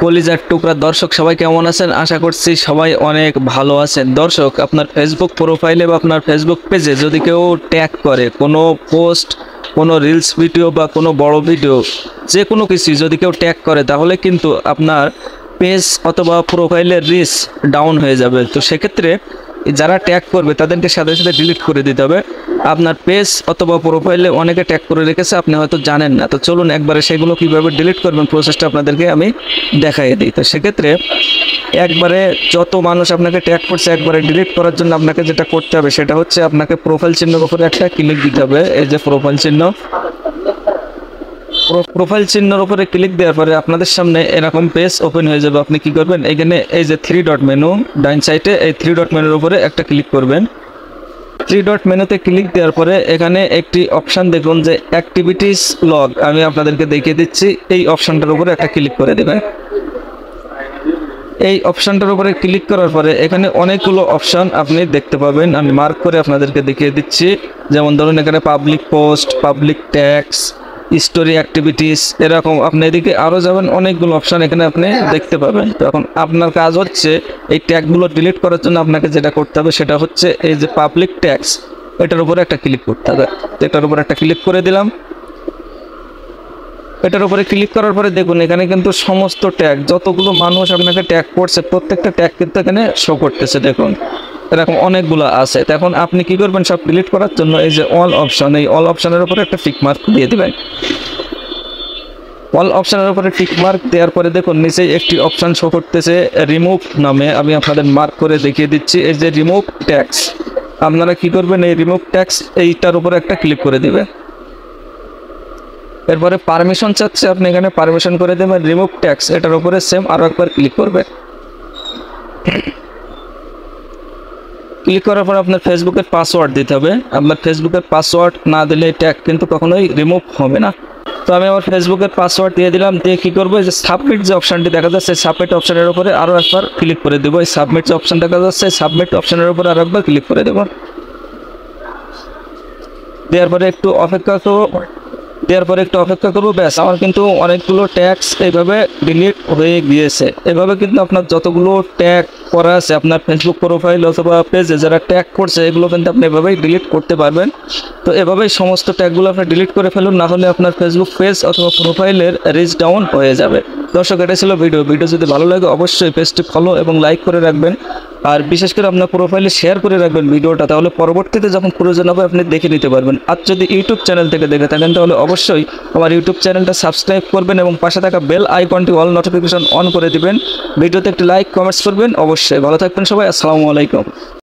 কলিজার টুকরা দর্শক সবাই কেমন আছেন? আশা করছি সবাই অনেক ভালো আছেন। দর্শক, আপনার ফেসবুক প্রোফাইলে বা আপনার ফেসবুক পেজে যদি কেউ ট্যাগ করে কোনো পোস্ট, কোনো রিলস ভিডিও বা কোনো বড় ভিডিও, যে কোনো কিছু যদি কেউ ট্যাগ করে, তাহলে কিন্তু আপনার পেজ অথবা প্রোফাইলের রিচ ডাউন হয়ে যাবে। তো সেক্ষেত্রে যারা ট্যাগ করবে তাদেরকে সাথে সাথে ডিলিট করে দিতে হবে। আপনার পেজ অথবা প্রোফাইলে অনেকে ট্যাগ করে রেখেছে, আপনি হয়তো জানেন না। তো চলুন একবারে সেগুলো কীভাবে ডিলিট করবেন প্রসেসটা আপনাদেরকে আমি দেখাই দিই। তো সেক্ষেত্রে একবারে যত মানুষ আপনাকে ট্যাগ করছে একবারে ডিলিট করার জন্য আপনাকে যেটা করতে হবে সেটা হচ্ছে আপনাকে প্রোফাইল চিহ্নের উপরে একটা ক্লিক দিতে হবে। এই যে প্রোফাইল চিহ্ন, প্রোফাইল চিহ্নের উপরে ক্লিক দেওয়ার পরে আপনাদের সামনে এরকম পেজ ওপেন হয়ে যাবে। আপনি কি করবেন, এখানে এই যে 3 ডট মেনু ডাইন সাইডে, এই 3 ডট মেনুর উপরে একটা ক্লিক করবেন। 3 ডট মেনুতে ক্লিক দেওয়ার পরে এখানে একটি অপশান দেখুন যে অ্যাক্টিভিটিস লগ, আমি আপনাদেরকে দেখিয়ে দিচ্ছি। এই অপশানটার উপরে একটা ক্লিক করে দেবেন। এই অপশানটার উপরে ক্লিক করার পরে এখানে অনেকগুলো অপশান আপনি দেখতে পাবেন, আমি মার্ক করে আপনাদেরকে দেখিয়ে দিচ্ছি। যেমন ধরুন এখানে public post, public tags, story activities, এরকম আপনি এদিকে আরও যাবেন, অনেকগুলো অপশান এখানে আপনি দেখতে পাবেন। তো এখন আপনার কাজ হচ্ছে এই ট্যাগগুলো ডিলিট করার জন্য আপনাকে যেটা করতে হবে সেটা হচ্ছে এই যে পাবলিক ট্যাগস, এটার উপরে একটা ক্লিক করতে হবে। এটার উপরে একটা ক্লিক করে দিলাম। এটার উপরে ক্লিক করার পরে দেখুন এখানে কিন্তু সমস্ত ট্যাগ, যতগুলো মানুষ আপনাকে ট্যাগ করছে প্রত্যেকটা ট্যাগ কিন্তু এখানে শো করতেছে। দেখুন এরকম অনেকগুলো আছে। এখন আপনি কি করবেন, সব ডিলিট করার জন্য এই যে অল অপশন, এই অল অপশনের উপরে একটা টিক মার্ক দিয়ে দিবেন। অল অপশনের উপরে টিক মার্ক দেওয়ার পরে দেখুন নিচে একটি অপশন শো করতেছে রিমুভ নামে, আমি আপনাদের মার্ক করে দেখিয়ে দিচ্ছি। এই যে রিমুভ ট্যাক্স, আপনারা কি করবেন, এই রিমুভ ট্যাক্স এইটার উপরে একটা ক্লিক করে দিবেন। এরপরে পারমিশন চাচ্ছে, আপনি এখানে পারমিশন করে দেবেন। রিমুভ ট্যাক্স এটার উপরে সেম আরও একবার ক্লিক করবেন। ক্লিক করার পর আপনার ফেসবুকের পাসওয়ার্ড দিতে হবে। আপনার ফেসবুকের পাসওয়ার্ড না দিলে ট্যাগ কিন্তু কখনোই রিমুভ হবে না। তো আমি আমার ফেসবুকের পাসওয়ার্ড দিয়ে দিলাম। দিয়ে কী করবো, যে সাবমিট যে অপশানটি দেখা যাচ্ছে, সাবমিট অপশানের উপরে আরও একবার ক্লিক করে দেবো। এই সাবমিট যে অপশান দেখা যাচ্ছে, সাবমিট অপশানের উপরে আরও একবার ক্লিক করে দেবো। দেওয়ার পরে একটু অপেক্ষা করবো। ব্যাস, আমার কিন্তু অনেকগুলো ট্যাক্স এইভাবে ডিলিট হয়ে গিয়েছে। এভাবে কিন্তু আপনার যতগুলো ট্যাগ করা আছে আপনার ফেসবুক প্রোফাইল অথবা পেজে যারা ট্যাগ করছে, এগুলো কিন্তু আপনি এভাবেই ডিলিট করতে পারবেন। তো এভাবেই সমস্ত ট্যাগগুলো আপনি ডিলিট করে ফেলুন, না হলে আপনার ফেসবুক পেজ অথবা প্রোফাইলের রিচ ডাউন হয়ে যাবে। দর্শক, এটা ছিল ভিডিও যদি ভালো লাগে অবশ্যই পেজটি ফলো এবং লাইক করে রাখবেন। আর বিশেষ করে আপনার প্রোফাইলে শেয়ার করে রাখবেন ভিডিওটা, তাহলে পরবর্তীতে যখন প্রয়োজন হবে আপনি দেখে নিতে পারবেন। আর যদি ইউটিউব চ্যানেল থেকে দেখে থাকেন তাহলে অবশ্যই আমার ইউটিউব চ্যানেলটা সাবস্ক্রাইব করবেন এবং পাশে থাকা বেল আইকনটি অল নোটিফিকেশন অন করে দিবেন। ভিডিওতে একটি লাইক কমেন্টস করবেন। অবশ্যই ভালো থাকবেন সবাই। আসসালামু আলাইকুম।